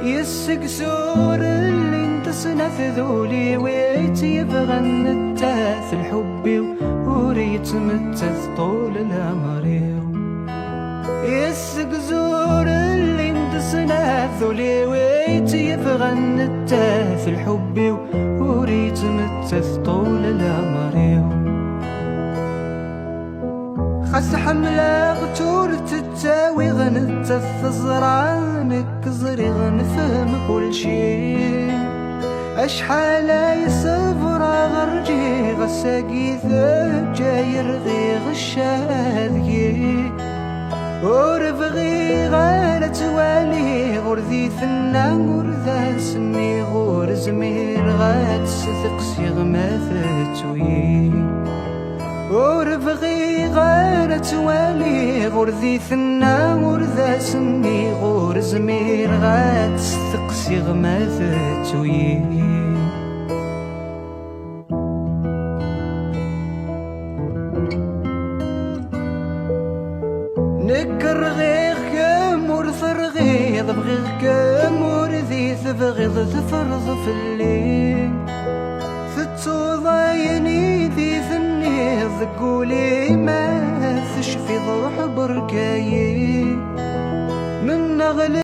يسكسور اللي انت سنة ذولي ويت يبغى نتاث الحب وريت متاث طول العمر. يسكسور اللي انت سنة ذولي ويت يبغى نتاث الحب وريت متاث طول العمر. خاص حملة غتور تتاوي غنتث زرعانك زري غنفهم كل شي. أشحال يصبر غرجي غساقي ذاب جاير غي غشاذي وربغي غير توالي غرذي ثنا غرذا سمي غور زمير غاد ستق سيغماثتوي وربغي غير توالي غرذي ثنا غرذا سمي غور زمير غاد ستق سيغماثتوي. نكر غير كمور ثرغيض بغير كمور ذي ثبغيض تفرض في الليل ثتو ضايني ذي ثني ذقولي ما